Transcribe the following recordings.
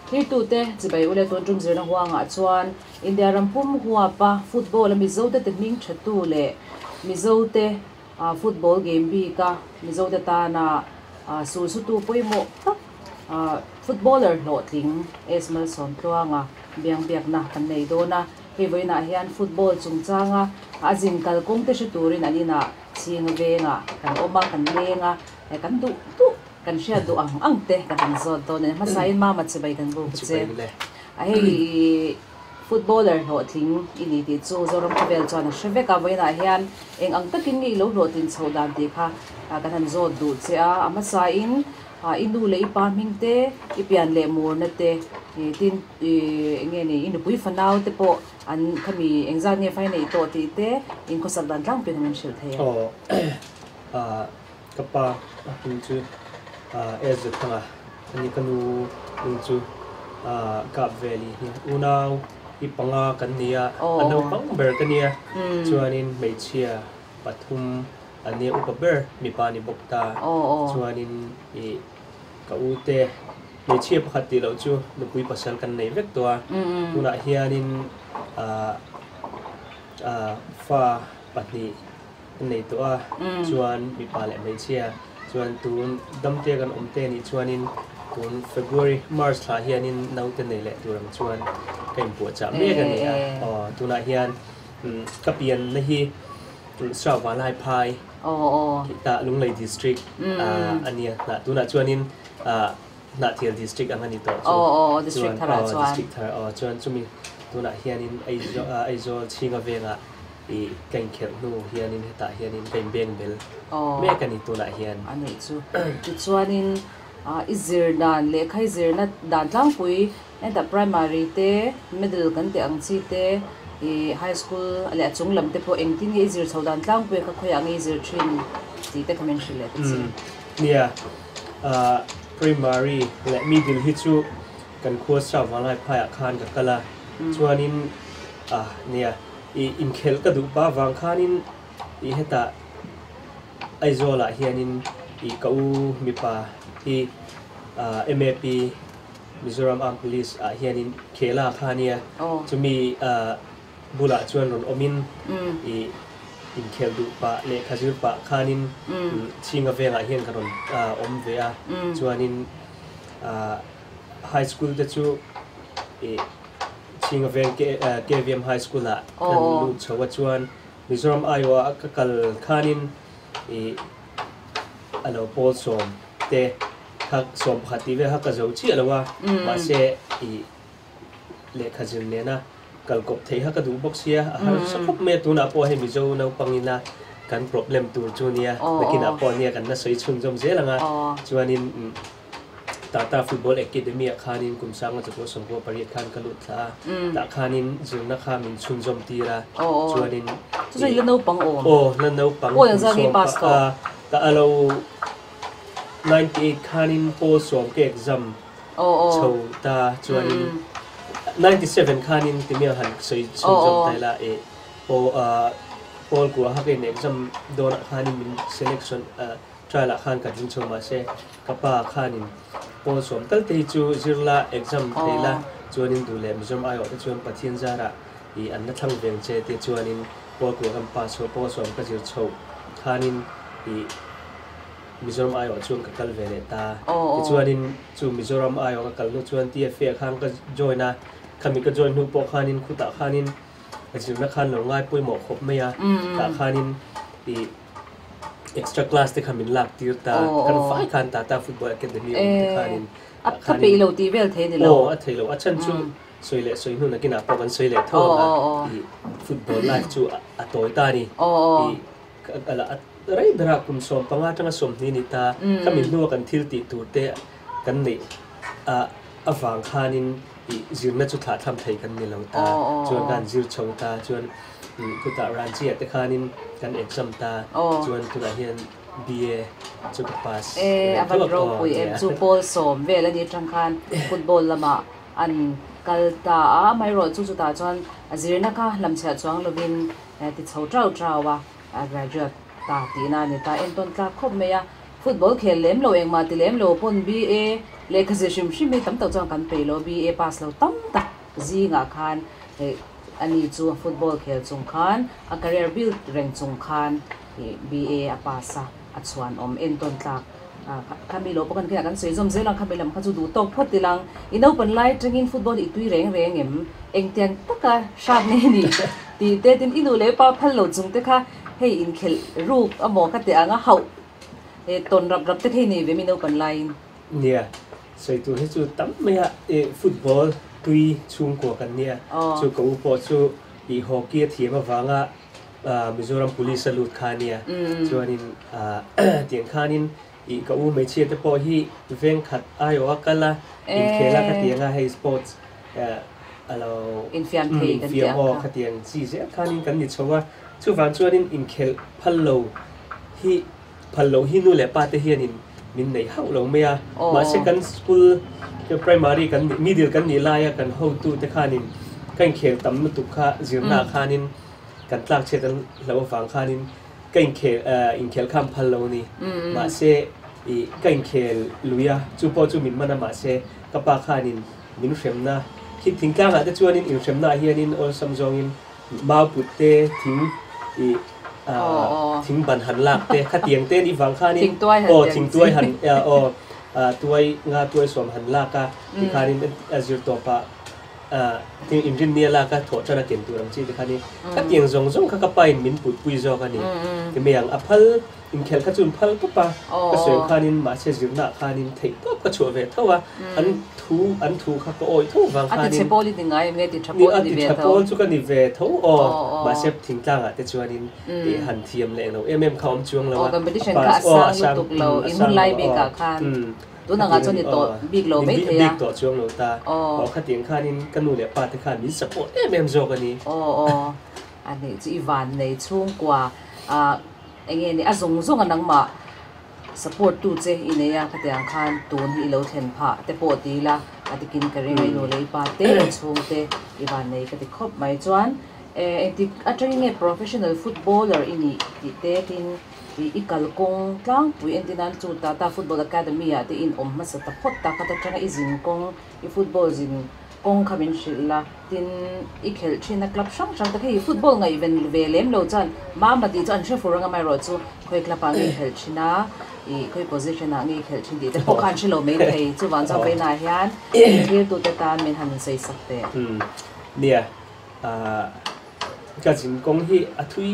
hi tu te chibai ule ton tum zirna huanga chuan India rampum huwa pa football mizo te technique thatu le mizo te football game bi ka mizo te ta na su su tu poimo footballer lo tling esmal som tluanga biang biak na kan nei do na he voina hian football chungchanga ajin kal kong te shi turin anina ching venga kan oma kan lenga kan du kan shia du ang te kan zon to ne ma sai ma chibai kan bu che a hei footballer ho thing ini ti chu zoram vel chana sheve ka voina hian eng ang takin ngi lo ro tin chodan ti kha kan han zo du che a ama sa in inu le pa mingte ipian le mur na te tin nge ni in pui fanau te po an khami engzan nge fai nei to ti te in ko sak dan tlang pe men shil the kapa tin chu ez thanga ani kanu in chu Kap Valley unau ipanga kania anu pang ber kania chuanin meichia pathum ane upaber mipani bokta chuanin e kaute meichia pakhati lo chu nupui pasal kan nei vek towa tuna hianin fa pahni nei towa chuan mipale meichia chuan tun damte kan omte ni chuanin tun February March la hianin naute nei le turang chuan kain pu cha me kan ni tuna hian kapian na hi Sravanai Phai ta Lunglei district ania na tuna chuanin na Thial district angani to district thara chuan district thara chuan chumi tuna hianin aizo chinga venga i kain khel nu hianin ta hianin kain beng bel me kan ni tuna hian ani chu chuanin izir dan le khai zir na dan tlang pui enta primary te middle kan te ang chi te high school ale chung lam te po engtin nge izir chodan tlang pui kha khoya nge izir thin ti te kamen shile chi nia primary le middle hi chu kan kho Sravanai Phai khan ka kala chuanin nia in khel ka du ba wang khanin I heta aizola hianin I kau mipa hi MAP Mizoram Armed Police hianin khela khania chumi bula chuan ron omin in khel du pa le khazir pa khanin chinga venga hian karon om ve a chuanin high school te chu chinga ven KVM high school la kan lu chawa chuan Mizoram Iowa kakal khanin alo Paul som te hak som khati ve hak zo chi alawa ma se le khazir ne na kal kop thei hak du boxia har sakop me tu na po he mi zo no pangina kan problem tur chunia lekina po nia kan na soi chun jom zelanga chuanin Tata Football Academy khanin kumsanga chapo sompo pariat khan kalut tha ta khanin zurna kha min chun jom tira chuanin chu le no pang le no pang ta alo 98 khanin po som ke exam chho ta chuanin 97 khanin timia han soi chun jom taila Paul ko hakin exam dona khanin min selection trial khan ka jin choma se kapa khanin Paul som tal te chu zirla exam taila chuanin dule Mizoram ayo te chuan pathian zara I anna thang veng che te chuanin Paul ko kan pa so Paul som ka zir chho khanin Mizoram ayo chuan ka kal vele ta chuanin chu Mizoram ayo ka kal no chuan TFA khang ka joina khami ka join hu po khanin khuta khanin ajirna khan lo ngai pui mo khop meya ta khanin extra class te khamin lak tir ta kan fai khan Tata Football Academy khanin kha pe lo ti vel the ni lo a thei lo a chan chu soile soinu na kina po kan soile tho football life chu a toy ta ni ala rai bera kum som panga tanga som ni ta kamin nu kan thil ti tur te kan nei awang khanin zirna chu tha tham thei kan ni lo ta chuan kan zir chho ta chuan kuta ranchi te khanin kan exam ta chuan tura hian BA chu pass avan ro pui chu Paul som vel ani tang khan football lama an kalta mai ro chu ta chuan azirna kha lamcha chuang lovin ti chho trau wa graduate ta ti na ni ta enton tla khop meya football khel lem lo eng ma ti lem lo pon BA le khaze shim shim me tam to chang kan pe lo BA pass lo tam ta zi nga khan ani chu football khel chung khan a career build reng chung khan BA a pasa a chuan en ton tlak kami lo pakan kaya kan soizom zelang kami lam khachu du tok phot tilang ino pan lai training football I tui reng reng em engtian taka sharp ne ni ti te tin inu le pa phal lo chung te kha hei in khel rup amo kha te anga hau ton rap rap te thei ni ve mino pan lai nia soi tu he chu tam me ha football tui chung ko kan nia chu ko po chu I hockey thi ma wanga Mizoram police salute khania chuanin tiang khanin I ka u mai che te po hi veng khat ai o kala in khela ka tianga hey sports alo in fiam thei kan fiam o ka tiang chi se khanin kan ni chowa chu van chuanin in khel phallo hi nu le pa te hianin min nei hau lo me a ma second school ke primary kan middle kan ni la ya kan ho tu te khanin kan khel tam tu kha zirna khanin kan tlak che tan lo wang khanin kan khel in khel kham phallo ni ma se I kan khel luya chu po chu min mana ma se ka pa khanin min hremna khi thingtlang a te chuanin in hremna hianin ol samjongin ma putte thing thing ban han lak te kha tiang te ni wang khanin thing tuai han tuai nga tuai som han la ka ti khanin azir to pa ting engineer la ka tho chana ken tu ram chi te khani ka tiang zong zong kha ka pa in min put pui zo ka ni ke meang a phal in khel kha chun phal ka pa ka soem khanin ma che zirna khanin thei pop ka chho ve thawa an thu kha ko oi tho wang khanin ati chepoli dingai me ti thapol ni ve tho chapol chu ka ni ve tho ma sep thingtlang a te chuanin han thiam le lo khawm chuang lo competition ka asang tuk lo in lai be ka khan tu na nga choni to big lo me thea big to chuang lo ta kha tiang khanin kanu le pa te khan min support zo ka ni ani chi Ivan nei chung kwa enge ni azong zong anang ma support tu che ineya khatiang khan tun hi lo thlen pha te po ti la atikin ka ringai no lei pa te chung te Ivan nei ka ti khop mai chuan enti training a professional footballer ini ti te tin ikal kong tlang pui entinan chu ta football academy a te in ma sa ta phot ta ka ta tanga izin kong I football zin kong khamin shilla tin ikhel thina club sang ta khei football ngai even velem lo chan ma ti chan she furanga mai ro chu khoi club a ngai khel thina khoi position a ngai khel thin di te pokhan chilo me thei chu wan cha ve na hian clear tu te tan men han sei sakte nia ka jin kong hi athui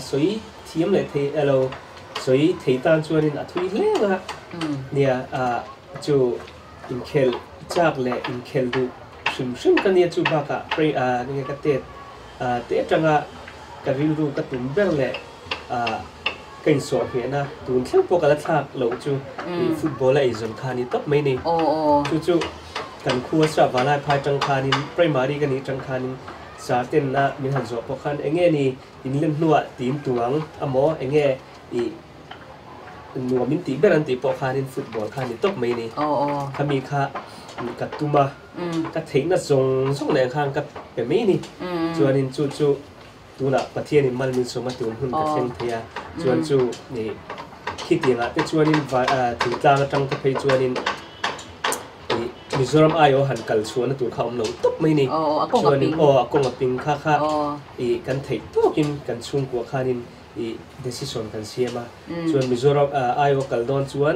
soi thiam le thei alo soi thei tan chuanin athui hle nga nia chu in khel chak le in khel du shim kan ye chu ba ka pre nge ka te tanga ka ri ru ka tum ber le kan so he na tun thlang po ka la thak lo chu football ai zon khani top mai ni chu kan khuwa sa wala phai tang khanin primary kan ni tang khanin sa ten na min han zo po khan enge ni in len nuwa tim tuang amo enge nuwa min ti beran ti po khanin football khani top mai ni khami kha ka tuma ka theina zong le khang ka pe mai ni chuanin chu tu na pathian in mal min so ma tun hun ka thleng thia chuan chu ni khitinga te chuanin thingtlang atang ka phei chuanin Mizoram ayo han kal chuan tu kha lo top mai ni chuanin akong aping kha kan thei tokin kan chung ko khanin decision kan siama chuan Mizoram ayo kal don chuan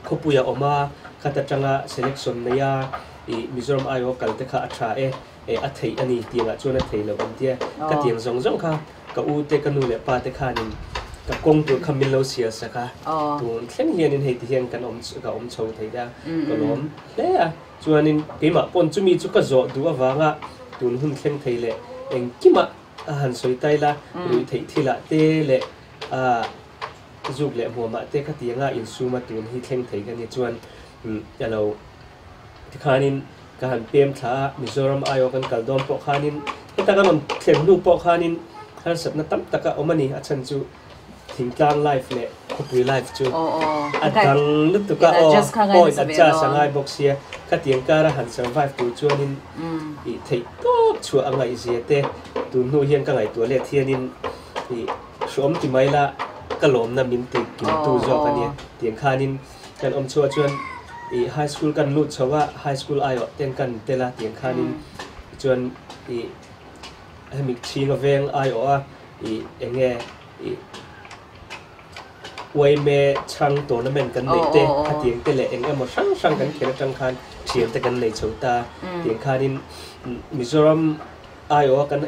khopuya oma kata changa selection neya Mizoram ayo kal te kha atha a thei ani tianga chuan a thei lo am tia ka tiang zong kha ka u te kanu le pa te khanin ka kong tu khamil lo sia saka tun thleng hianin hei ti hian kan om chho thei da kolom le a chuanin keima pon chumi chu ka zo du awanga tun hun thleng thei le eng kima han soi tai la rui thei thila te le zuk le homa te ka tianga in suma tun hi thleng thei ka ni chuan alo ti khanin ka han pem tha Mizoram ayo kan kaldom po khanin ta ka man thlem nu po khanin har sapna tam taka omani achan chu thingtlang life le khopui life chu atang lut tu ka point acha sangai box here ka tiang kara han survive tu chuanin I thei top chu angai zete tu nu hian ka ngai tu le thianin I shom ti mai la kalom na min te kin tu zo ka ni เตียงคานินกันชัวชวนอีไฮสคูลกันลุดชว่าไฮสคูลไอเตียงกันเตละเตียงคานินชวนอีให้มีชีกเวงไออีเองอีวัยเมช่างตัวนั้นเป็นกันในเตะเตียงเตะเองหมดช่างกันเขียนจังคันเชียงแต่กันในโชตาเตียงคานินมิโซรัมไอกัน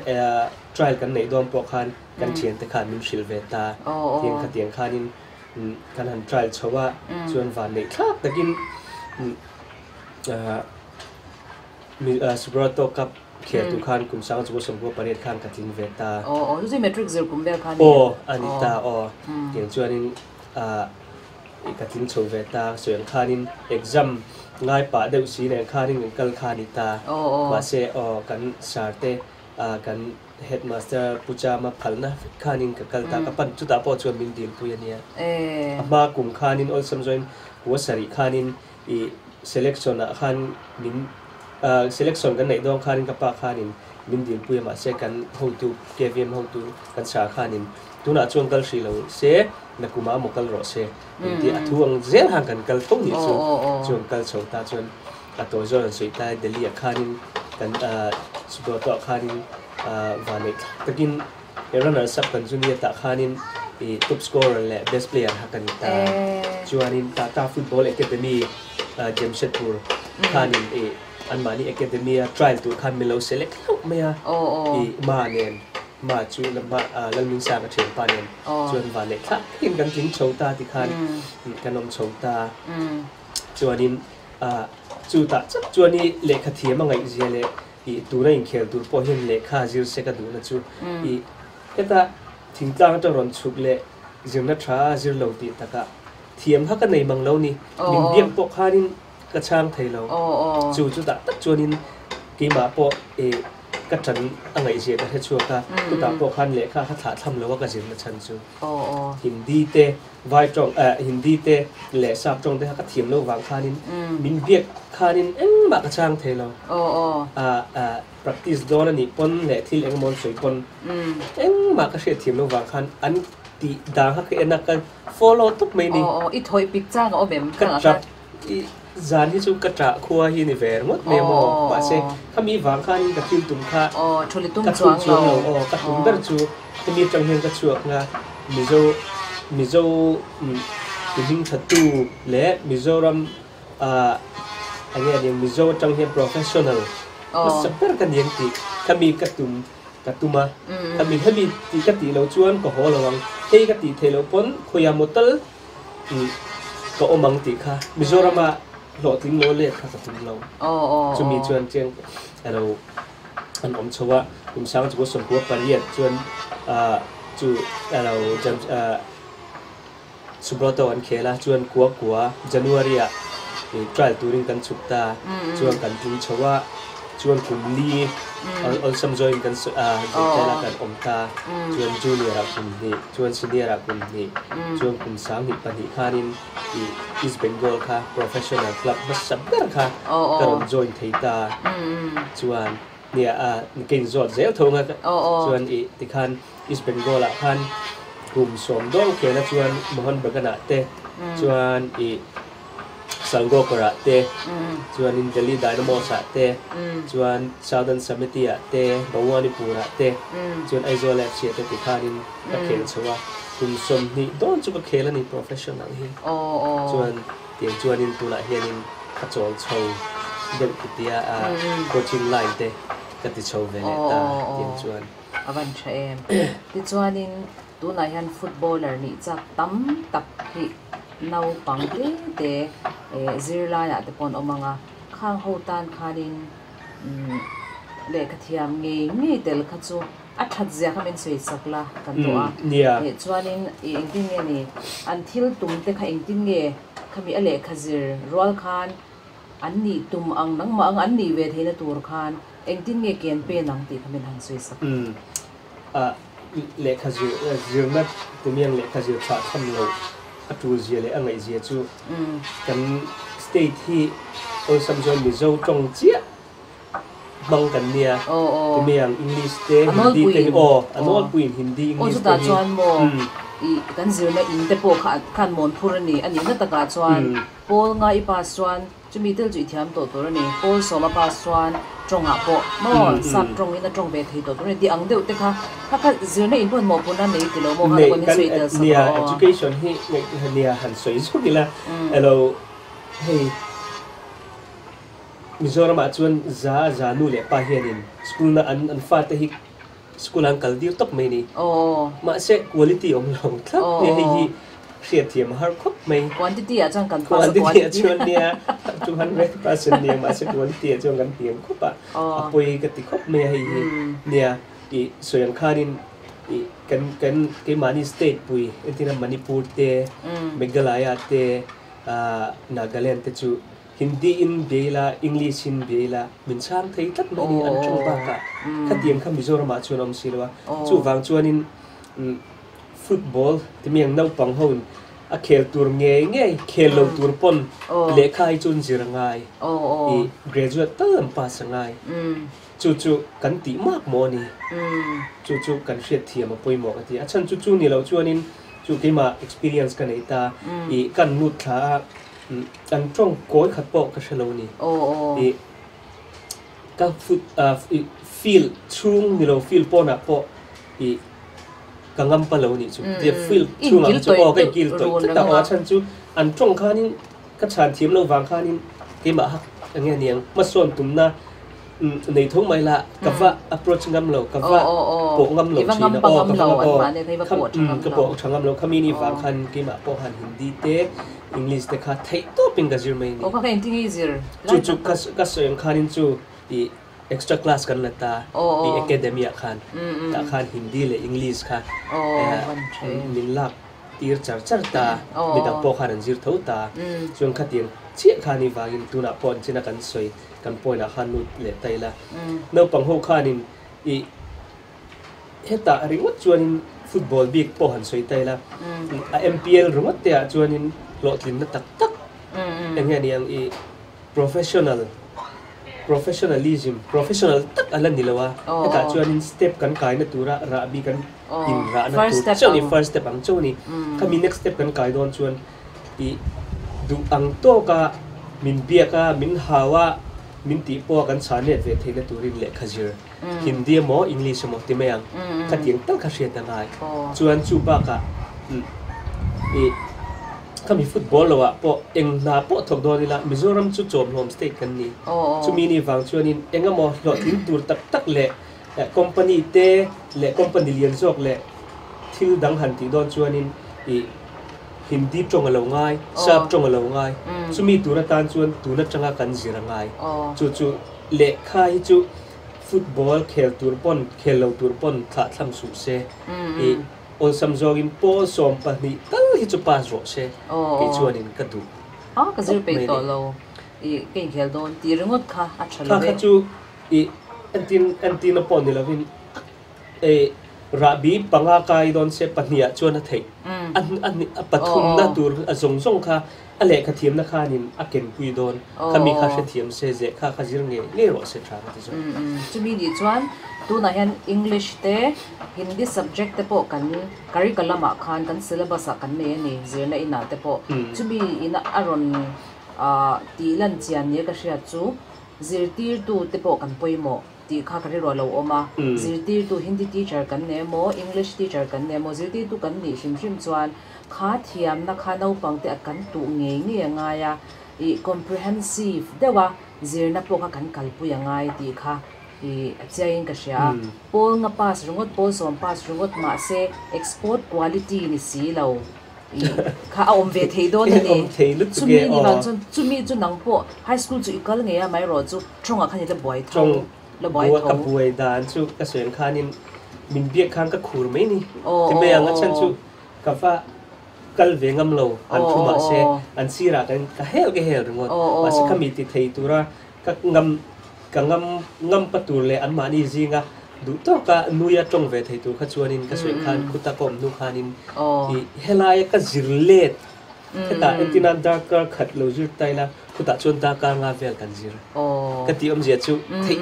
ทริลกันในดอมปอกคันกันเชียงแต่คันมินชิลเวตาเตียงคานินกันหันทริลชว่าชวนวันในคลาดแต่กินมีสุบรโตกับเขียนตุคันกุมสังจุสมบูรณ์ประเด็นข้างกับทิงเวตาดูสิเมทริกซ์กุมเวลคันอันนี้ตาเตียงชวนนินกับทิงโชเวตาส่วนคานินเอ็กซัมง่ายป่าเดวสีเนี่ยคานินกัลคานิตาว่าเซกันสาร์เตกันเฮดมาสเตอร์ปูจามาพัลนะคานินกับกัลตากับปันจุดตาปอชวนมินดิลปุยเนี่ยมากลุ่มคานินอลซัมจอยน์หัวสริคานินอีเซเลคชั่นคันมินselection กันในดวงคานินกับปากคานินมินดิลปุยมาเซกันhow to KVM how to กันสาคานินตัวน่ะช่วงกัลสีเราเซนักกุมาหมกกัลรอเซที่อัทวงเซลห่างกันกัลต้องหิสุช่วงกัลโชตาช่วงอัตัวจอนสุดท้ายเดลีคานินกันสุดตัวคานินวานิกตะกินเอรันนัสับกันจุนีตาคานินท็อปสกอร์และ best player หักกันตาจวนินตาฟุตบอล academy เจมส์เชตพูร์คานินอันมานี่ academy trial ตัวคันมิโลเซเล็กลูกเมียมาเนียนมาจูนมาลังมินซากระเทียมปานเนียนจวนวาเล็กครับเห็นกันถึงโชตาที่คันกันนมโชตาจวนนี้จูตาจวนนี้เล็กขเทียมมังไงเจียเล็กตัวนั้นเคลตัวพอเห็นเล็กข้าจิลเซกันดูนะจูเอ็ดาทิ้งจ้างจะรอนชุกเล็กจิลนัทราจิลเหล่าตีตะกะเทียมฮักกันในมังเหล่านี้มินเบียงปกข้านี่กระช่างไทยเราจูตาตัดจวนนี้กี่มาปอกระชันอะไรเสียแต่ถ้าชัวร์ก็ตุตาปกคันเล็กข้าถาทำแล้วว่ากระจิมมาชันจูหินดีเตไวตรงหินดีเตเละสับตรงเตฮักเทียมแล้ววางข้านินมินเบียกข้านินมากระช่างไทยเราpractice โดนนี่ปนเละที่เอ็งมอนสวยปนมากระเสียเทียมแล้ววางคันอันตีด่างฮักเอ็นนักกัน follow ทุกไม่นี่อีถอยปิกจ้างเอาแบบกระจับจานที่จูกระจ่าคัวฮินิเวร์หมดเมโมว่าเช่ถ้ามีวางข้านี่กระตุ้มตุ้มข้าชลิตุ้มจวงเรากระตุ้มดัชจูจะมีจังเฮียนกระชวกงามิโซติมิงชัตูและมิโซรัมอันนี้ยังมิโซจังเฮียน professional มันสับเปอร์กันยังตีถ้ามีกระตุ้มมาถ้ามีตีกระตีเราชวนก็หัวระวังเฮ้กระตีเทเราปนคุยามดตัลก็อมังติค่ะมิโซรามาหล่อทิ้งโลเล็กค่ะกับทิ้งเราจะมีชวนเจียงเราอันอมชัวคุณช้างจะก็สมบูรณ์ปริยัติชวนจูเราจำสุบรโตอันเคละชวนกัวจันวารีอ่ะทริลตูริงกันสุดตาชวนกันทิ้งชัวชวนคุมลีเอาสมจอยกันใจละกันอมตาชวนจูเนียร์คุมนี่ชวนซีเนียร์คุมนี่ชวนคุมสามหิปันหิคานินอีสเบงกอลค่ะ professional club บัสซับเบอร์ค่ะกระดมจอยไทยตาชวนเนี่ยนี่เก่งจอดเซลทงอ่ะชวนที่คันอีสเบงกอลคันคุมสมดองเขียนชวนมหันต์เบกนาเตชวนสังโกกระเตชวนอินเดลีไดนาโมสะเตชวนซาวดันซัมมิตีอะเตบาวานิปูระเตชวนไอโซเลเซียเตติคารินก็เขียนชัวคุณสมนี่โดนจุกเขียนนี่ professional ฮีชวนเตียงชวนอินตุละเฮียนินขจรโชว์เด็กติยาcoaching line เตก็ติโชว์เวเลต้าเตียงชวนอวันเชมติชวนอินตุละเฮียนฟุตบอลเลอร์นี่จะตั้มตับที่นาปังเตซิลาเนี่ยแต่ปนออกมาข้างหูตันคารินเล็กที่ยามงี้เตลคัตซูอัดหัดเสียเขาเป็นสวยสักละกันตัวชวนนินเองที่นี่อันที่ตุ้มเตะเขาเองที่นี่เขามีอะไรขจิรรัวคานอันนี้ตุ้มอังนังมาอันนี้เวทีในตัวคานเองที่นี่เกียนเป็นนังตีเขาเป็นหันสวยสักเล็กขจิรนัดตุ้มยังเล็กขจิรชาทำโลตัวเจียเลยอะไรเจียจูกันสเตทที่เอาสมัยมิโซจงเจียบังกันเนี่ยตัวเมียงอังกฤษเตฮินดีเตอันนั้นปุยฮินดีอังกฤษเต kan zirna in te po khan mon phurani ani na taka chuan pol nga ipa chuan chumi tel chui thiam to tor ani pol soma pa chuan tronga po mo sak trong in a trong ve thei to tor di ang deuh te kha zirna in pon mo puna nei ti lo mo ha ko ni sui tel so education hi nia han soi su dila hello hey Mizoram chuan za nu le pa hianin school na an fa te hi school ang kaldir top mai ni ma se quality om long thlap ne hi hriat thiam har khop mai quantity a chang kan quantity chuan nia 200% nia ma se quality chuan kan tiam khopa apoi ka ti khop mai hi nia I soyang khanin I kan ke mani state pui entina Manipur te Meghalaya te Nagaland te chu Hindi in bela English in bela min sang thei tat mai ni an chung ba ka khatiam kha Mizoram chuan om silwa chu wang chuanin football timiang nau pang hon a khel tur nge khel lo tur pon le khai chun zirangai I graduate tam pa sangai chu kan ti mak mo ni chu kan hriat thiam a poimo ka ti a chan chu ni lo chuanin chu ke ma experience kan ei ta I kan nu tha an trong koi khat po ka shalo ni I ka feel chung ni lo feel po na po I kangam pa lo ni chu dia feel chung ang chu po ka gil to ta wa chan chu an trong khanin ka chan thiam lo wang khanin ke ma hak ange niang ma son tum na nei thong mai la ka va approach ngam lo ka va po ngam lo chi na ka po thangam lo khami ni wang khan ke ma po han Hindi te English te kha thei to pinga zir mai ni ka kan easier chu ka soyang khanin chu I extra class kan lata I academia khan ta khan Hindi le English kha min lak tir char ta bidak po khan an zir tho ta chung khatien chi khani wangin tuna pon china kan soi kan poina khan nu le taila no pang ho khanin I heta ringot chuanin football big po han soi taila MPL ringot te chuanin lotlin na tak enghe niang I professional tak alan nilawa heta chuanin step kan kai na tura ra bi kan in ra na tu choni first step ang choni kami next step kan kai don chuan I du ang to ka min bia ka min hawa min ti po kan chane ve theina turin le khajir Hindi mo English mo ti mayang katiang tal ka hriat na ngai chuan chu ba ka I kami football lawa po eng na po thok do nila Mizoram chu chom home state kan ni chu mi ni wang chuanin enga mo lo tin tur tak le company te le company lian jok le thil dang han ti don chuanin I Hindi chong alo ngai sap chong alo ngai chu mi tura tan chuan tuna changa kan zira ngai chu le khai chu football khel tur pon khelo tur pon tha thlam su se I on samjogin po som pa ni tal hi chu pas ro se ke chuanin ka du ka zir pe to lo I ke khel don ti ringot kha a thalo kha chu I antin na pon ni lovin rabi panga kai don se pahnia chuan a thei an pathum na tur a zong kha ale kha thiam na khanin a ken pui don khami kha se thiam se je kha jir nge ro se thra ka ti so chumi di chuan tu na hian English te Hindi subject te po kan curriculum a khan kan syllabus a kan ne ni zirna ina te po chumi ina aron ti lan chian ne ka hria chu zirtir tu te po kan poimo ti kha kari ro lo oma zirtir tu Hindi teacher kan ne mo English teacher kan ne mo zirtir tu kan ni hrim chuan kha thiam na kha no pang te kan tu nge nga ya I comprehensive dewa zirna po kha kan kalpu ya ngai ti kha I chain ka sha pol nga pas rungot pol som pas rungot ma se export quality ni si lo kha om ve thei don ni chumi ni ban chumi chu nang po high school chu ikal nge ya mai ro chu thonga khani le boy thong le boy thong ka buai dan chu ka sen khanin min biak khang ka khur mai ni ti me ang chan chu ka fa kal vengam lo an thuma se an sira kan ka hel ge hel ringot ma se khami ti thei tura ka ngam patur le an mani zinga du to ka nuya tong ve thei tu kha chuanin ka soi khan khuta kom nu khanin I helai ka zirlet ta entina darker khat lo jir tai la khuta chon darker nga vel kan jir ka ti om je chu thi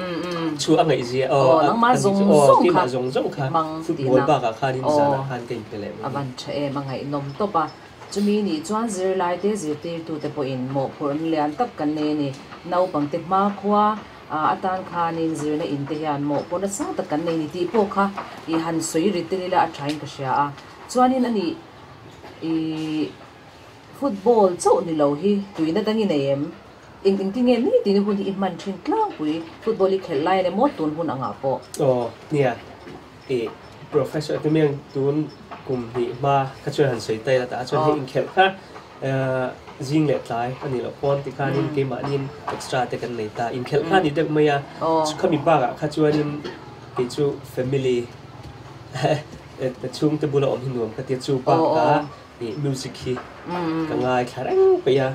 chu angai je nang ma zong ti ma zong kha football ba ka khanin zana han kai pele avan tha e mangai nom to pa chumi ni chuan zir lai te zir te tu te po in mo phur lian tak kan ne ni nau pang te ma khwa atan khanin zir na in te hian mo pona sa ta kan ne ni ti po kha I han soi ri te la a thain ka sha a chuanin ani football chau ni lo hi tuina dangi nei em ing tinge ni tin hun hi man thin tlang pui football I khel lai le mo tun hun anga po nia professor atemiang tun kum hi ma ka chuan han soi tai la ta chuan hi in khel kha jing le tlai ani lo pon ti khanin ke ma nin extra te kan nei ta in khel kha ni dek maya khami ba ga kha chuanin ke chu family the chung te bula om hinum ka ti chu pa ka music hi ka ngai kharang pe ya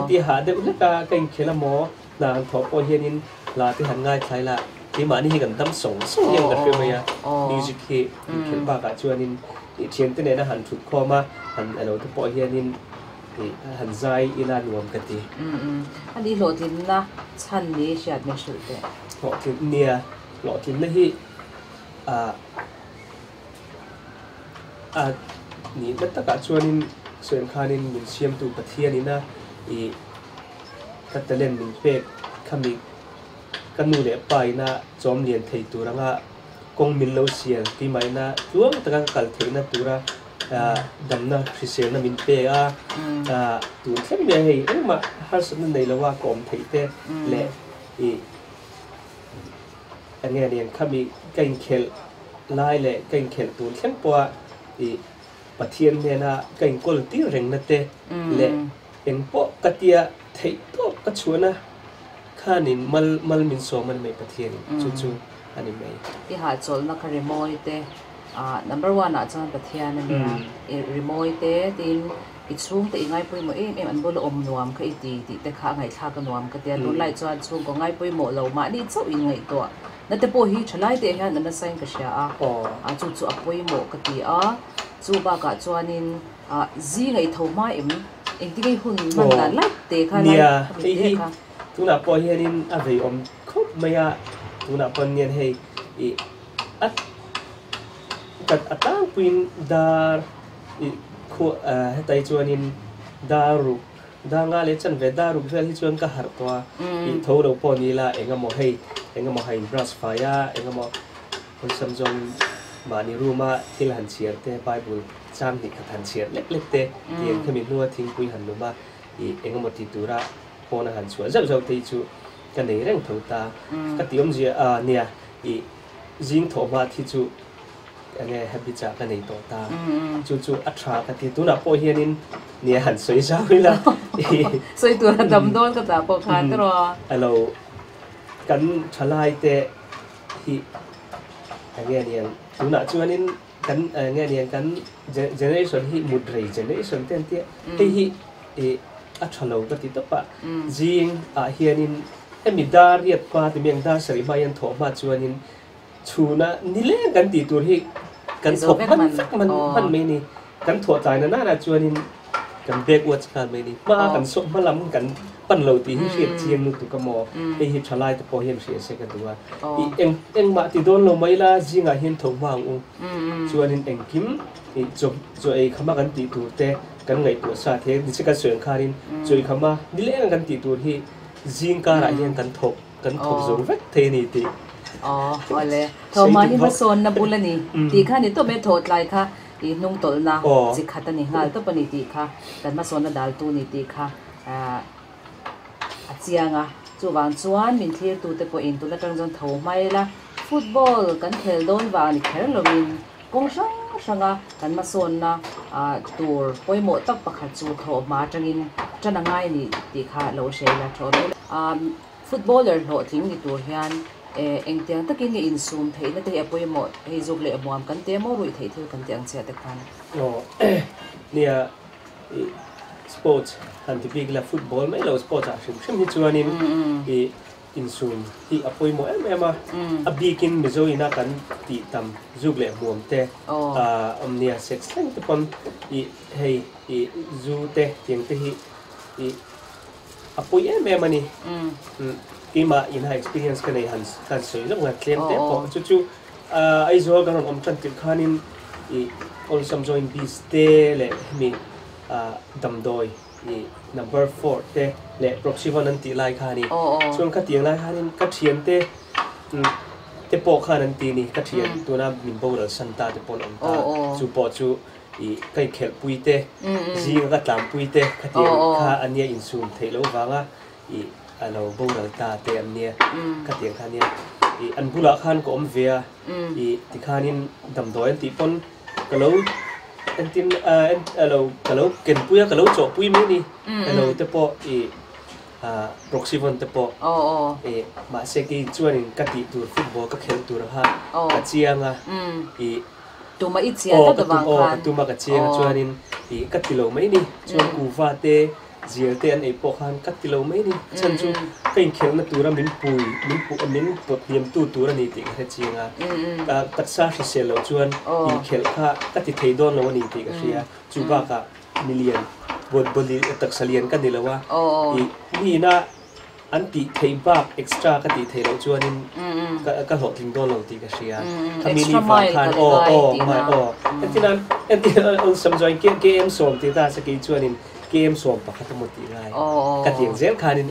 ti ha de ul ka kan khela mo na tho po hianin la ti han ngai thlai la ti ma ni hi kan dam song yang ka pe ya music hi khel ba ka chuanin thiam te ne na han thut kho ma han alo te po hianin han zai ila nuam ka ti ani lo tin na chan ni shat me shul te lo tin nia lo tin na hi ni betta ka chuanin sen khanin min siam tu pathian ina katalen min pe khami kanu le paina chom lian thei turanga kong min lo sian ti maina tuam taka kal theina tura damna christian na min pe tu thlem me hei ma har san nei lawa kom theite le ane rian khami kain khel lai le kain khel tu thlem po pathian ne na kain kol ti reng na te le en po katia thei to ka chuana khanin mal min so man mai pathian chu ani mai I ha chol na ka remoi te number 1 a chan pathian ne remoi te tin I chung te ngai pui mo em an bol om nuam kha ti te kha ngai tha ka nuam ka te tu lai chuan chung ko ngai pui mo lo ma ni chau in ngai to na te po hi thalai te hian na sain ka sha a chu chu a pui mo ka ti chu ba ka chuanin zi ngai tho ma em ti ngai hun man da lai te kha lai kha tu na po hianin a vei om khop maya tu na pon nian hei kat atang puin dar kho hetai chuanin daru danga le chan ve daru vel hi chuan ka har to tho ro po ni la engamo hai brush fire engamo konsam jong mani ruma thil han chiar te bible cham ni khathan chiar lek te tiang khami nuwa thing pui han luma engamo ti tura pona han chua zau te chu ka nei reng tho ta ka tiom ji nia jing tho ma thi chu ane happy cha ka nei to ta chu atra ka ti tu na po hianin nia han soi sa la soi tu na dam don ka ta po khan ro alo kan thalai te hi ane nian tu na chuanin kan ane nian kan generation hi mudrei generation ten te hi athalo ka ti to pa jing hianin emidar riat pa ti meng da sari bayan tho ma chuanin chuna nile kan ti tur hi kan thok man me ni kan tho tai na chuanin kan backwards kan me ni ma kan so malam kan pan lo ti hi riat chiang nu tu ka mo hi thalai to po hiam se ka duwa eng ma ti don lo mai la jinga hin tho wang chuanin eng kim jo ei khama kan ti tur te kan ngai tu sa the ni chika suen kharin choi khama nile kan ti tur hi jing ka ra hian kan thok zo vek the ni ti ole tho mani ma son na bulani ti kha ni to me thot lai kha I nung tol na chi khata ni ngal to pani ti kha kan ma son na dal tu ni ti kha chianga chu wang chuan min thlir tu te po in tu la tang jon tho mai la football kan khel don wa ni khel lovin kong sanga kan ma son na tur poimo tak pakhat chu tho ma tangin chana ngai ni ti kha lo she la tho footballer lo thing ni tur hian eng tiang takin ni in sum thei na te apoimo hei zuk le amwam kan te mo rui thei thil kan tiang che te khan nia sports han ti big la football mai lo sports a shim hi chuanin in zoom hi apoi mo em a bikin mizo ina kan ti tam zug le muam te omnia sex thank te pon I hey I zu te tiang te hi I apoi em ani ima in experience kan ai hans kan soi lo ngat klem te po chu ai zo kan om tran ti khanin I all some join bis te le mi damdoi I number 4 te le proxy one an ti lai khani chuan ka tiang lai khanin ka thian te po khan an ti ni ka thian tuna min bo ral santa te pon om ta chu po chu I kai khel pui te ji ka tlam pui te ka tiang kha ania in sum thelo wanga I alo bo ral ta te ania ka tiang khania I an bula khan ko om vea I ti khanin damdoi an ti pon kalo anh tin kalau ken puya kalau cok pui ni kalau tepo proxy one tepo masa ki chuan in kati tur football ka khel tur ha ka chianga tuma ichia ta bang khan tuma ka chianga chuan in katilo mai ni chuan ku va te zilte an epo khan katilo mai ni chan chu kain khel na tura min pot niam tura ni ti ka chianga ka taksa selo chuan in khel kha kati theidon lo ni ti ka ria chu ba ka million boli taksalian ka nilawa ni na anti theiba extra ka ti theilo chuan in ka hot ling don lo ti ka ria kamini va khan mai antina on samjoin game som ti ta sa ki chuan in game som pakhat mo ti ngai ka tiang zel khanin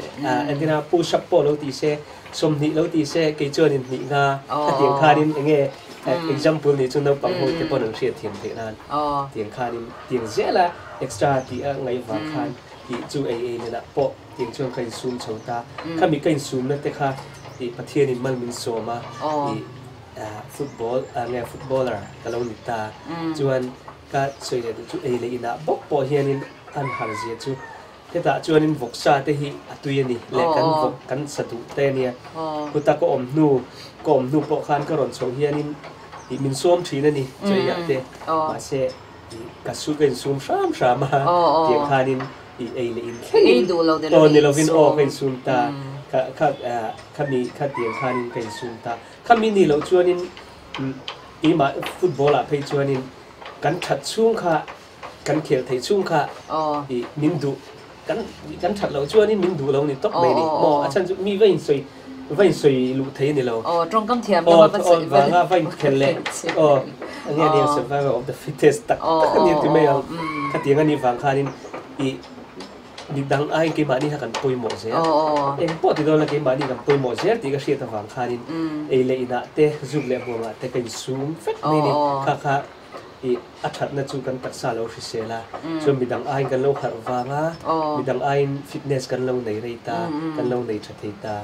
antina push up po lo ti se som ni lo ti se ke chuan in ni nga ka tiang khanin enge example ni chun no pang ho te pon ang ria thiam the nan tiang khanin tiang zela extra ti ngai va khan ti chu ai ne na po tiang chuan kai sum chota khami kai sum na te kha ti pathian in mal min soma ti football nge footballer kalau ni ta chuan ka soi le chu ai le ina bok po hianin an har zia chu te ta chuan in voksa te hi atui ani le kan vok kan satu te nia kuta ko om nu po khan ka ron chong hianin I min som thina ni chaya te ma se ka su kan sum sham ma ti khanin I ai le in ei du lo de ni lovin kan sum ta ka mi ka ti khanin kan sum ta kami ni lo chuanin I ma football a phei chuanin kan that chung kha kan khel thei chung kha I min du kan that lo chuanin min du lo ni tok mai ni mo achan chu mi vain soi lu thei ni lo trong kam thiam ma ba se va nga vain khel le ania ni survival of the fittest tak ni ti me ka ti ngani wang khanin I ni dang ai ke ma ni ha kan poi mo se po ti do la ke ma ni kan poi mo se ti ka sia ta wang khanin ei le ina te zuk le mo ma te kan sum fet ni kha I athat na chu kan taksa lo hrisela so midang ai kan lo khar wanga midang ai fitness kan lo nei reita kan lo nei thatheita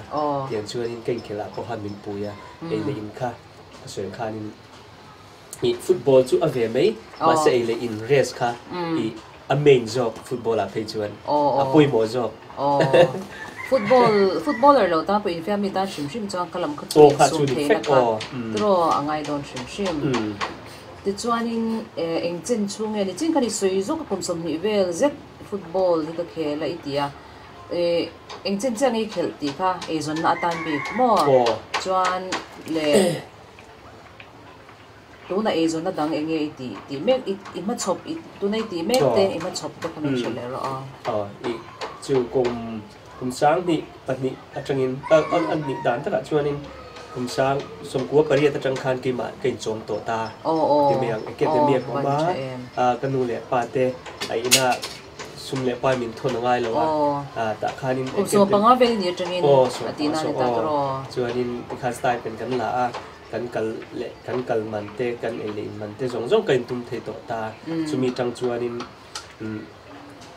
tiang chuan in kan khela ko han min puya ei le in kha soin khanin I football chu ave mai ma se ei le in race kha I a main job football a phei chuan a poi mo job footballer lo ta pe family ta shim chang kalam kha chu the na ka tro angai don shim ti chuanin eng chen chung ni chin khani soi zo ka kom som ni vel zet football hi ka khela itia eng chen chang I khel ti kha e zon na tan bi mo chuan le tu na e zon na dang enge ti mek I ma chop tu nei ti mek ten I ma chop to khani chele ro I chu kum sang ni patni atangin an ni dan ta chuanin kum sang som kwa career ta chang khan ki ma kain chom to ta ti meang academy ko ma kanu le pa te ai na sum le pa min thon ngai lo ta khanin so panga vel ni changin atina ni ta ro chuanin ti kha style kan la kan kal man te kan ele man te zong kain tum the to ta chumi tang chuanin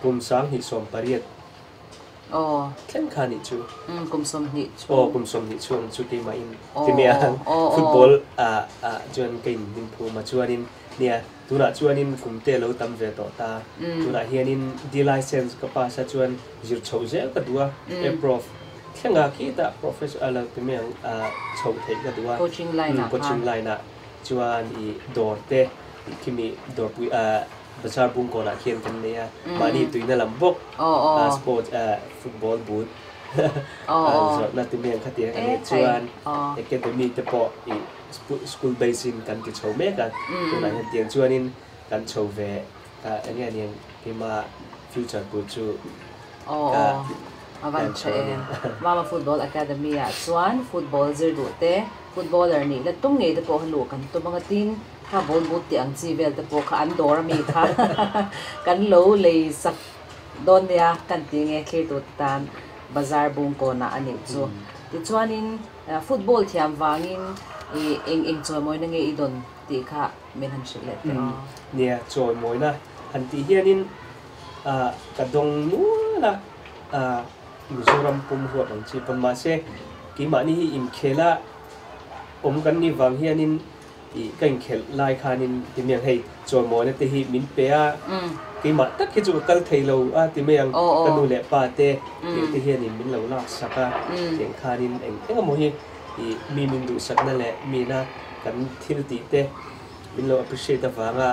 kum sang hi som pariat khen khani chu kum som ni chuang chu ti ma in ti me football chuan kain ning phu ma chuanin nia tuna chuanin kum te lo tam ve to ta tuna hianin d license ka pa sa chuan zir chho zel ka dua e prof khenga ki ta professional ti me chho thei ka dua coaching line na chuan I dor te kimi dor pui bazar bung ko na khian kan ne mani tuina lambok sport football boot zo na ti meng khatia kan ni chuan academy te po I school basing kan ki chho me kan tu na hen tiang chuan in kan chho ve ania niang ke ma future pu chu avan che mama football academy a chuan football zir du te footballer ni la tung nge te po halu kan tu manga tin kha ball boot ti ang chi vel te po kha an dor mi kha kan lo le sak don ya kan ti nge khe tu tan bazar bung ko na ani chu ti chuan in football thiam wangin eng choi moi na nge idon ti kha men han shi le te nia choi moi na han ti hianin ka dong nu la Mizoram pum huat ang chi pam ma se ki ma ni in khela kan ni wang hianin I kan khel lai khanin ti meng hei choi moi na te hi min pe a ki ma tak ki chu kal thei lo a ti meng kan nu le pa te ti hianin min lo lak saka eng khanin eng mo hi mi min du sak na le mi na kan thil ti te min lo appreciate wanga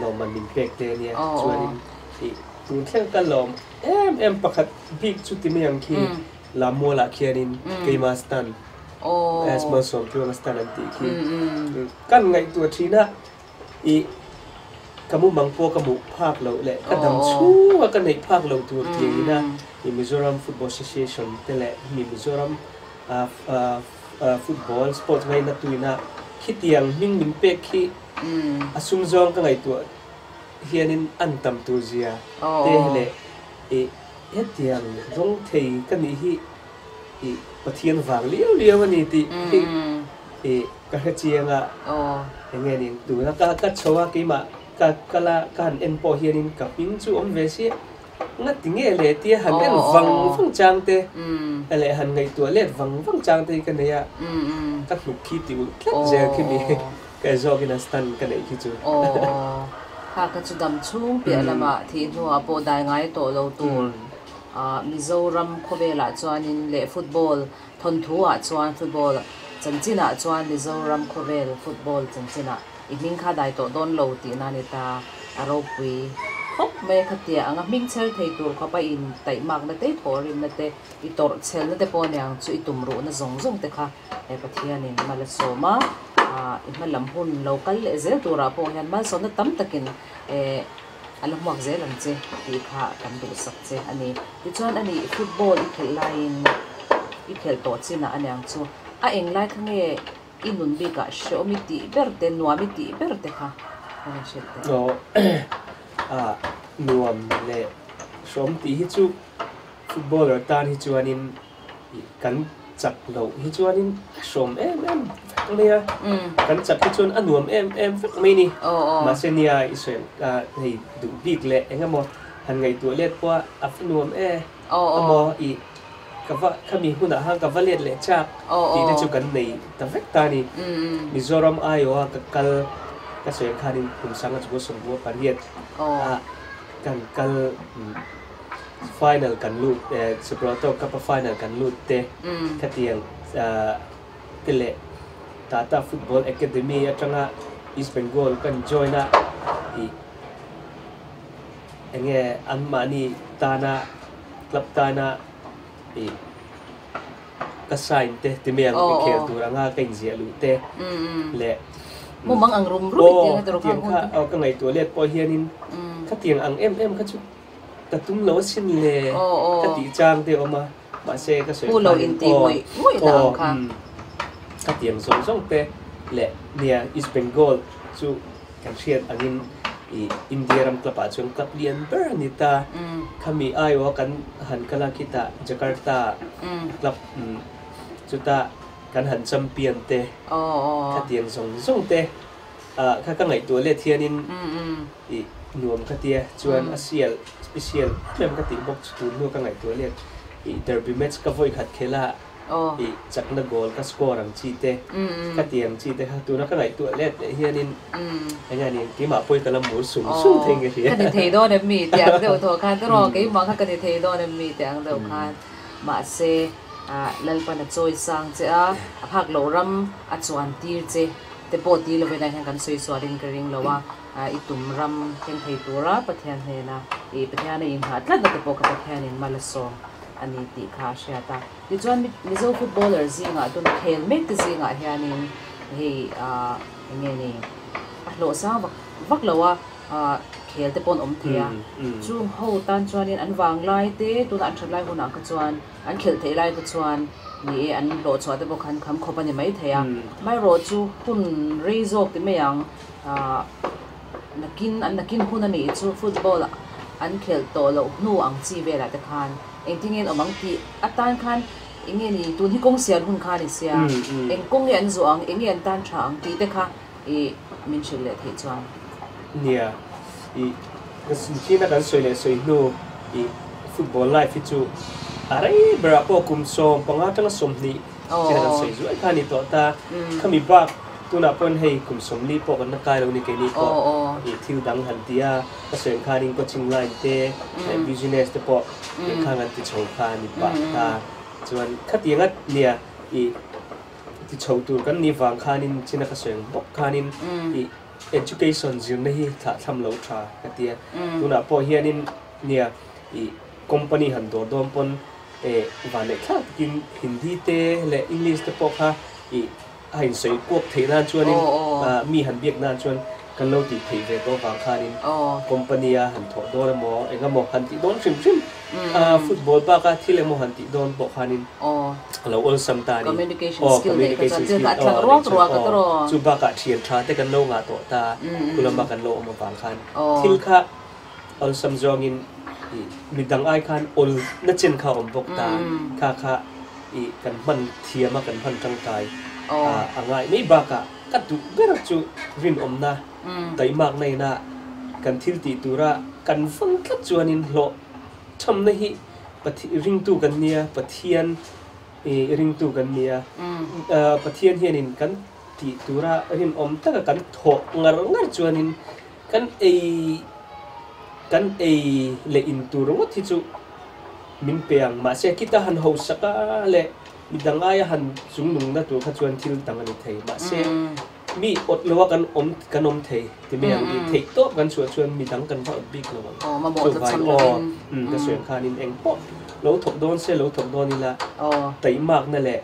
no man min pek te nia chuanin tun thleng kan lom em pakhat big chu ti meng khi la mo la khianin keima stan as ma som tu ma stan anti khi kan ngai tu thina kamu mangpo kamu phak lo le kadam chu wa kan nei phak lo tu ti na Mizoram Football Association te le Mizoram football sports ngai na tuina khitiang min pek khi asum zong ka ngai tu hianin antam tu zia te le hetiang rong thei kan ni hi pathian wang liu ani ti ka hachianga nge nin tu na ka chowa ki ma ka kala kan en po hianin ka ping chu om ve si nga tinge le ti han en wang chang te ale han ngai tu le wang chang te kan ya ka luk khi ti tlat je ki mi ka zo ki na stan ka nei ki chu ha ka chu dam chung pi alama thi nu apo dai ngai to lo tur Mizoram khobela chuanin le football thon thu a chuan football chanchina chuan Mizoram khobel football chanchina igning kha dai to don lo ti na ni ta aro pui hop me khatia anga ming chel thei tur kha pa in tai mak na te thorin na te I tor chel na te po nyang chu I tum ru na zong te kha e pathian in mala soma ima lam hun local le zel tura po hian mal son na tam takin alam wak zel an che ti kha kan du sak che ani ti chuan ani football I khel lain I khel to china anyang chu a eng lai khange inun bi ka shomi ti berte nuami ti berte kha ani shete nuam le som ti hi chu footballer tan hi chuanin kan chak lo hi chuanin som em lia kan chak hi chuan anuam em fek mai ni ma se nia Israel hei du big le engamo han ngai tu let po afnuam amo I kava kami huna hang kava let le chak ti le chu kan nei ta vek ta ni Mizoram ayo ka kal ka se khanin kum sanga chu som bo pariet kan kal final kan lut Suprato Cup final kan lut te khatiang tele Tata Football Academy atanga East Bengal kan join na enge anmani tana club tana ka sign te timeng ke turanga kain zia lu te le mo mang ang rum ti ha tro ka ngai to let po hianin khatiang ang em ka chu tatum lo sin le khati chang te oma ma se ka se lo in ti moi da kha khatiang song te le nia East Bengal chu kan siat angin India ram klapa chung klap lian ber nita kami ayo kan han kala kita Jakarta klap chuta kan han champion te khatiang song te kha ka ngai to le thianin nuam khatia chuan asial special mem ka ti box tu nu ka ngai to le derby match ka voi khat khela chakna goal ka score ang chi te khatiang chi te ha tu na ka ngai to le hianin anga ni ki ma poi kalam mu sum theng ge ka ni thei do ne mi tiang do tho khan to ro ke ma kha ka ni thei do ne mi tiang do khan ma se lalpa na choi sang che a phak lo ram a chuan tir che te po ti lo na han kan soi so ring ring lo wa itum ram ken thei tura pathian he na pathian in ha tla da te po ka pathian in malaso อันนี้ติคาเชียตาดิจวนมิโซฟุตบอลเลอร์ซิงอ่ะตัวเคลเมกซิงอ่ะเฮียนี่เฮยังไงนี่โลซาวักเลวะเคลเตปอนอมเทียช่วงหูตันจวนนี่อันวางไล่เต้ตัวอันชัดไล่หัวหนักจวนอันเคลเทไล่จวนนี่อันโหลดจวนแต่บอกคันคำขบันยังไม่เทียไม่โหลดจูหุ่นรีโซกที่ไม่ยังนักกินหุ่นนี่จูฟุตบอลอันเคลโตโลนูอังจีเวลาแต่คันเองที่เงินออกบางทีอัตตันคันเองนี่ตัวที่กงเสียหุ่นคันนี่เสียเองกงเงินจวงเองเงินตันช่างที่แต่ค่ะมินชิลเลที่จวนเนี่ยก็สิ่งที่นักการสวยเลยสวยนู่ฟุตบอลไลฟ์ฟิจูอะไรบราโปกุมสมปังอาจังสมนี่ที่นักการสวยสวยท่านี่ต่อตาขมิบักตัวนับเป็นให้กุมสมนี่ปกันนักการเรานี่แค่นี้ก็ทิวดังหันเดียก็สวยข้านี่ก็ชิงไลน์เต้บิสเนสเต้ปะข้างันติดโชว์ข้านี่ปะตาส่วนขัดยังไงเนี่ยติดโชว์ตัวกันนี่ฟังข้านี่ที่นักการสวยบอกข้านี่education จริงนี่ถ้าทำแล้วช้าก็เดียตัวน่ะพอเฮียนี่เนี่ยcompany หันตัวโดนปนวันนี้ถ้ากินฮินดีเต้และอังกฤษเต้พอค่ะให้ใส่พวกเทน่าชวนนี่มีหันเบียกน่าชวนกันเราติดเทเวตัวฟังข้านี่ company หันถอดโดนหมอเองก็หมอหันติโดนชิมฟุตบอลบ้าก็ที่เลยหมอหันติโดนบอกข้านี่เราอัลซัมตานี่ communication skill เนี่ยก็จะอัดทางรัวก็ตรอจูบ้าก็เทียนชาแต่กันโลงาตัวตาคุณลำบากกันโลมาฟังข้าที่ค่ะอัลซัมจองอินมีดังไอคันอัลนัดเจนข้าวอมบอกตาค่ะกันมันเทียมากันพันจังกายง่ายไม่บ้าก็ดูเบรจูวินอมนะแต่มากในน่ะกันทิลตีตัวระกันฟังกัดจวนินโลทำในที่ปฏิริงตูกันเนี่ยปฏิเทียนริงตูกันเนี่ยปฏิเทียนเฮียนินกันตีตัวระรินอมแต่กันถกงาจวนินกันเลอินตัวรงที่จูมินเปียงมาเสียคิดหันหัวสักเลมีดังไงหันจุงนุ่งนั่นตัวขจวนทิลตังกันเทมาเสียมีอดเลวกันกันเทที่ไม่ยังเทโต๊ะกันชวนมีดังกันเพราะบิ๊กเลยวมาบอกจะทำอะไรก็ส่วนคานินเองปุ๊บเราถกโดนเสียเราถกโดนนี่ละแต่มากนั่นแหละ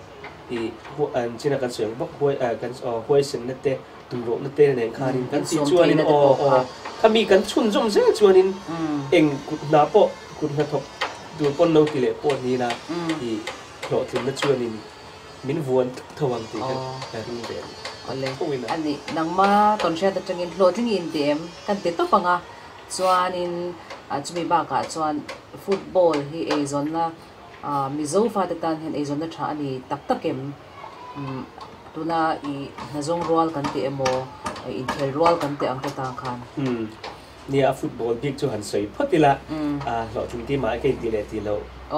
พวกจีน่ากันส่วนพวกห้วยกันห้วยสินนั่นเตะตุ่มโรนั่นเตะเนี่ยคานินกันสิชวนนี่ถ้ามีกันชุนจมเสียชวนนี่เองน้าปุ๊บคุณกระทบดูปนเราติเลปุ๊บนี่นะโหลดถึงนั่นชวนนี่มินวนทวังตีกันแต่ที่เด่นอันนี้นังมาตอนเช้าจะจังอินโหลดที่อินเดียมกันติดต่อปังอ่ะส่วนอินจะมีบ้างอ่ะส่วนฟุตบอลที่เอซอนนะมิโซฟาเดตันเห็นเอซอนนะชาอันนี้ตักเกมตัวน่ะน่าจงรัวกันติเอโมอินเทอร์รัวกันติอังกฤษต่างกันเนี่ยฟุตบอลบิ๊กจูหันสวยพอดีละหล่อถึงที่หมายกันดีเลยทีเรา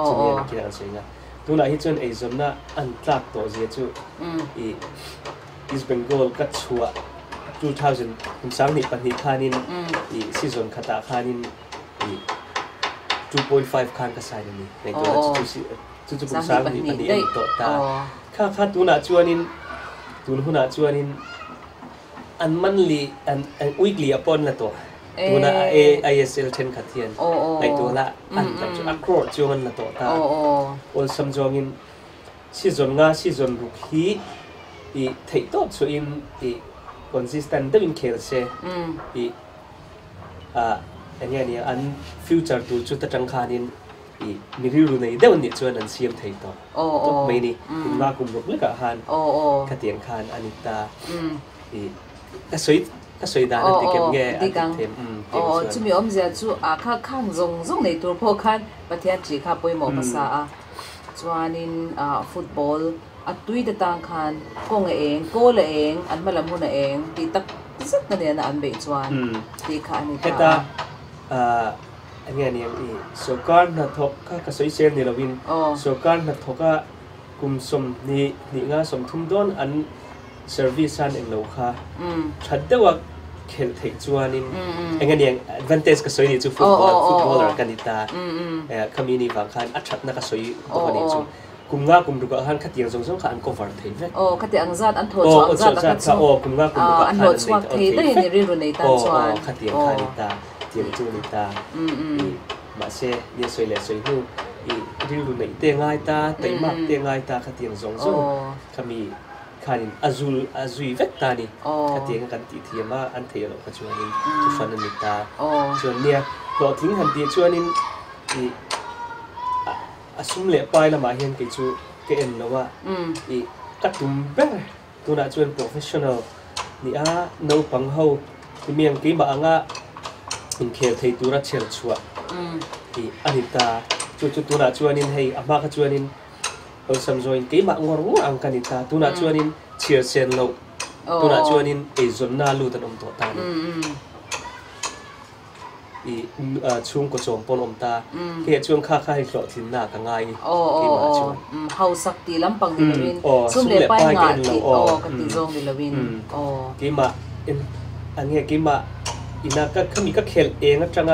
จะเรียนกีฬาสวยงามตัวน่ะที่จนเอซอนนะอันตักตัวเสียจูEast Bengal กัดชัว2000คุณสามนี่ปันนี่คานินซีซั่นขัดคานิน2.5คันก็ใส่นี่ในตัวจุดสามนี่ปันนี่ต่อตาค่าตัวน่ะชัวนินตัวหุ่นน่ะชัวนินอันมันลีอันวิกลีอปอนละตัวน่ะISL 10ขัดเทียนในตัวละอันแบบอักโรดชัวมันละตัวตาโอลซัมจองินซีซั่นรุกฮีเทคโต้ส่วนconsistent ได้เป็นเคลเซ่อันนี้อันฟิวเจอร์ตัวจุดจังคานินมีริวในเดี๋ยวนี้ชวนอันเสียมเทคโต้ตัวไม่นี่คุณมาคุมรุกเล็กฮันขัดเตียงคานอันนี้ตาก็สวยด้านที่เก็บแง่เทมจุดมีอมเสียจุข้างจงในตัวพวกคันประเทศจีข้าป่วยหมอภาษาชวนนินฟุตบอลตุยต่างกันกงเองโกลเองอันมาลำหุ่นเองตีตักสักนั่นเนี่ยนะอันเบจวนตีขานี่ตาอันนี้เนี่ยสการนัทกก็กระสุยเซนนี่เราวินสการนัทกก็กุมสมนี่งาสมทุ่มดอนอันเซอร์วิสอันเองเราค่ะชัดเดียวว่าเคลเทคจวนนี่อันนี้เนี่ย advantage กระสุยนี่จูฟุตบอลกันนี่ตาคำนี้บางครั้งอัดชัดนักกระสุยตัวนี้จูกุมงากุมดูกับฮันขัดยังสงขันก็ฟาร์เทนเวขัดยังจัดอันโถชอันจัดขัดชกุมงากุมดูกับอันโถชวักเทได้ในริรุในตาชวนขัดยังคานิตาเจียงจูนิตามาเช่เนี่ยสวยเลยสวยหู ริ้วในเตียงง่ายตาแต่มากเตียงง่ายตาขัดเตียงสองส่วนขมีขานินอาซุยเวตตานี่ขัดเตียงกันตีเทียมาอันเทียร์ก็ชวนนินทุกฟันนิตาชวนเนี่ยหลอดทิ้งหันตีชวนนินสุ่มเละไปละมาเห็นกิจูเกนแล้วว่ากัดตุ่มเบ้ตัวน่าชวน professional นี่โนปังเฮาที่เมียงกี่บางอินเคลที่ตัวรัชเชลชัวอันนี้ตาจุดตัวน่าชวนนินให้อามาก็ชวนนินเราสำรวจกี่บางงูอังกันนิตาตัวน่าชวนนินเชียร์เซนโลตัวน่าชวนนินไอซอนน่าลูตันอมตัวตาช่วงก็จมปนอมตาเกี่ยช่วงข้าให้หลอดทิ้งหน้ากันง่ายกี่มาชวนเฮาสักตีลำปังดิลวินซุ่มเล็บไปงานติกันติจงดิลวินกี่มาอันนี้กี่มาอินักก็มีก็เคลเองนะจัง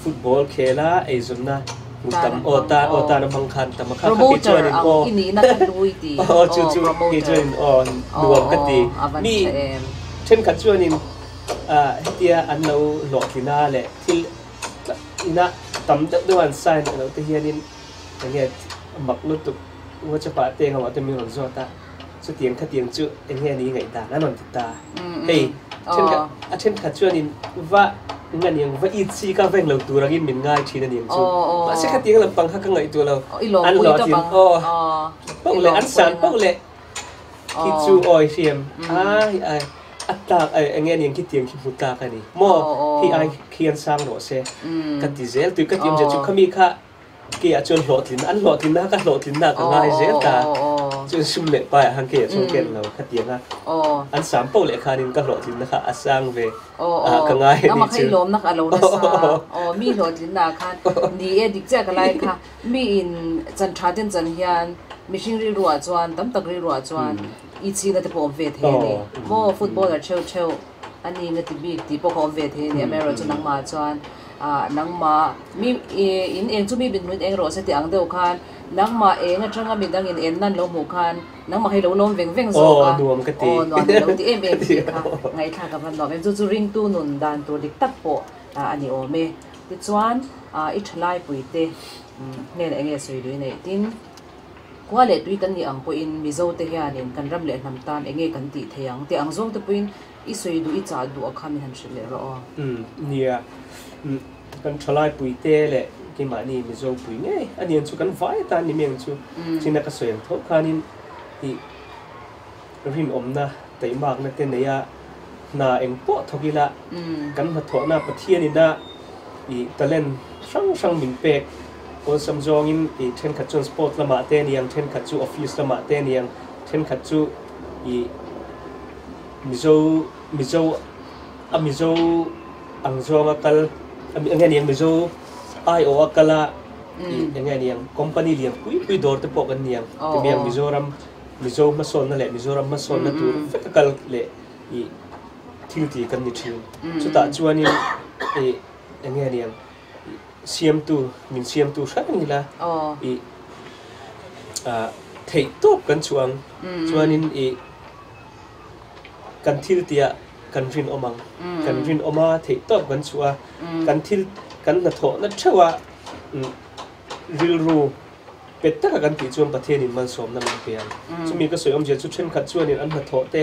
ฟุตบอลเคล่าไอซอนน่ามุตามตาน้ำบังคันแต่มาข้าที่ชวนนินอินี่นักลุยตีจู่ที่ชวนรวมกันตีมีเช่นกันชวนนินเดียอันเราหลอกที่หน้าแหละที่น่ะตำด้วยวันไซน์เราที่เฮียนินอย่างเงี้ยหมักลุตุว่าจะปะเตียงเราจะมีหลอนจอตาสุดเตียงขัดเตียงจุอย่างเงี้ยนี้ไงตานั่นนอนติดตาเฮ้ยเช่นขัดชวนนินว่างั้นยังว่าอีซีก็เว่งเราตัวเรากินมันง่ายทีนั่นเองจุว่าใช่ขัดเตียงลำปังข้างไงตัวเราอันหลอกที่ป้องเลยอันสันป้องเลยคิดจูออยเทียมอัตตาเงี้ยยังคิดเตียงคิดมุตตากันนี่โม่ที่เขียนสร้างหล่อเซ่กันที่เซลตัวกันที่มันจะจุกขมีค่ะเกี่ยจนหล่อทิ้งอันหล่อทิ้งหน้าก็หล่อทิ้งหน้าก็ง่ายเซลตาจนสุ่มเล็กไปหังเกี่ยช่วงเกณฑ์เราขัดเตียงอ่ะอันสามเป้าเล็กขานินก็หล่อทิ้งนะคะอันสร้างเวก็ง่ายนี่จืดล้มนักอารมณ์นะซะมีหล่อทิ้งหน้าค่ะดีดิเจ้าก็ไล่ค่ะมีอินจันทราเดนจันเฮียนมิชิงรีรัวจวนตั้มตะกรีรัวจวนอีชีนั่นจะพอเวทเฮนี่โม่ฟุตบอลเชลอันนี้นั่นที่บีที่พอเวทเฮนี่อเมริกันนังมาจวนนังมามีอินเองจุมีบินมิดเองรอเสติอังเดียวกันนังมาเองจังก็บินดังอินเอ็นนั่นลมหูคันนังมาให้เราลมเว่งโซ่กันนวมกตินวมเราที่เอ็มค่ะไงค่ะกับมันนวมจู่ริงตู้นุนดันตัวดิกตับโปอันนี้โอเมติจวนอิชไลปุยเตเนี่ยเองสวยด้วยเนี่ยทิ้งว่าเล็ดด้วยกันนี่อังพูอินมิโซเทียนินกันรำเล็ดน้ำตาลเองกันติเทียงแต่อังซงตะพูอินอิสวยดูอิจ่าดูอักขามิหันเฉลี่ยรอเนี่ยกันชลายปุยเตะแหละกี่มานี่มิโซปุยไงอันนี้ชุกันไฟตานี่เมียงชุที่นักสวยทบขานินที่ริมอมนะแต่มากนะเต้นเนี่ยนาเองโปะทกิละกันมาถอนาประเทศนี่นะอีตะเล่นช่างมินเป็กโอ้สมจงอินอีเช่นขัดจูสปอร์ตละมาเต้นยังเช่นขัดจูออฟฟิศละมาเต้นยังเช่นขัดจูอีมิโซอังจงอักลอย่างเงี้ยมิโซไอโออักละอย่างเงี้ยยังคอมพานีเลี้ยงคุยดอร์ตปอกันยังที่เมียงมิโซมาสอนนั่นแหละมิโซรัมมาสอนนั่นตัวเฟกกัลเละอีทิลตีกันนิดนึงสุดท้ายจวนนี่อย่างเงี้ยยังCM2 min CM2 sát như là thấy tốtกันช่วงนินกันทิลเตียกันรินอมังกันรินอมาthấy tốtกันช่วงกันทิลกันนัทโหนัทเชื่อว่าริลรูเป็ดตะกันติช่วงประเทศนี้มันสมน้ำมันเปลี่ยนจะมีก็สวยอมเจจุดเช่นขัดช่วงนี้อันนัทโหเต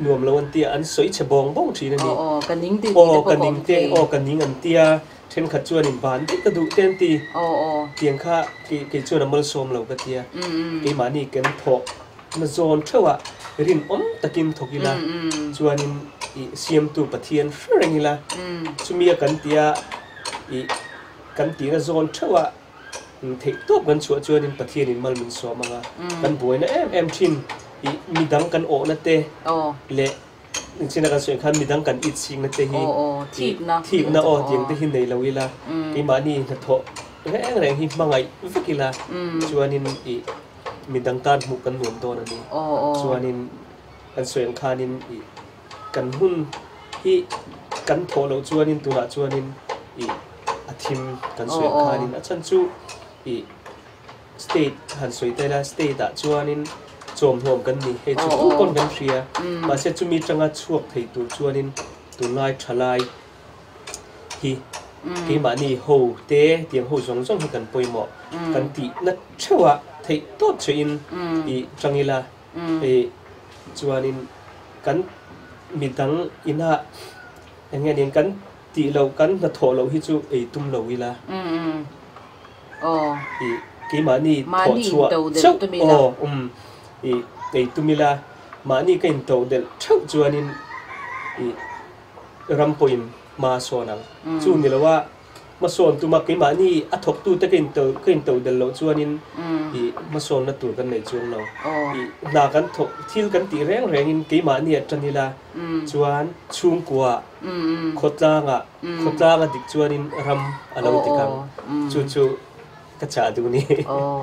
นวมละวันเตียอันสวยเฉบองบ้องทีนั่นนี่กันนิ่งตีกันนิ่งเตกันนิ่งอันเตียเช่นขัดจวนอินบานที่กระดูเต้นตีเตียงข้ากี่จวนน้ำมันส้มเราก็เตียกี่มานี่กันถกมาโซนเชื่อว่ารินตะกินถกิละจวนอินเสียมตูปะเทียนฟิริงิละชุมีกันเตียกันตีนะโซนเชื่อว่าเทคตัวกันชัวจวนอินปะเทียนอินมันมินส้มมากันบวยนะเอ็มชินมีดังกันโอนะเตเละนี่ฉันก็ส่วนข้ามีดังกันอิดซิงนะเตหีทีบนะยังเตหินในเราวิลาที่มานี่นะทอแรงหิมะไงฟิกิลาชวนนินมีดังตานมุกันหนุนตัวนั่นนี่ชวนนินกันส่วนข้านินกันหุ่นที่กันโถเราชวนนินตัวละชวนนินอาทิมกันส่วนข้านินอาจารย์จูสเตทหันสวยแต่ละสเตทชวนนินจมรวมกันนี่ให้ชุดทุกคนกันเชียมาเสร็จจะมีจังหวะช่วงที่ตัวชวนินตัวลายทลายที่ cái mà ni hồ té tiếng hồ giống giống cần bồi mọ cần tị nó chua thấy tốt cho in thì trong như là thì cho nên cần mình tăng in ha anh nghe đến cần tị lâu cần là thổ lâu hi chú ấy tum lâu là thì cái mà ni thổ chua chốc thì ấy tum là mà ni cái tàu del chốc cho nên thì ram poin ma so nang chu ni lawa ma son tu ma ke ma ni athok tu ta ken to del lo chuanin i ma son na tur kan nei chung lo i na kan thok thil kan ti reng reng in ke ma ni atranila chuan chung kwa khotla nga dik chuanin ram alo tikang chu ka cha du ni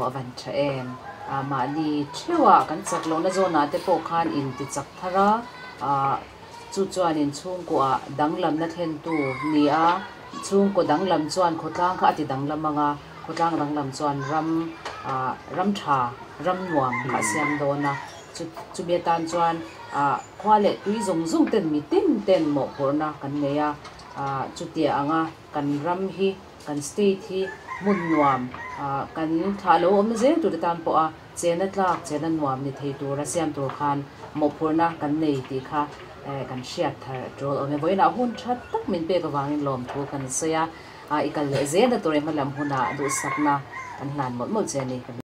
avan tha em ma ni chewa kan chak lo na zona te po khan in ti chak thara chu chuan in chung ko danglam na thlen tu ni a chung ko danglam chuan khotlang kha ati danglam anga khotlang danglam chuan ram tha ram nuam kha siam dona chu betan chuan khwale tui zong zong ten mi ten mo porna kan neya chu tia anga kan ram hi kan state hi mun nuam kan thalo om je tu tan po chena tlak chena nuam ni thei tu ra siam tur khan mo porna kan nei ti kha kan share thar rol ome boina hun that tak min pe ka wangin lom thu kan soya ikal le ze na tore malam huna du sakna kan hlan mot mot je ni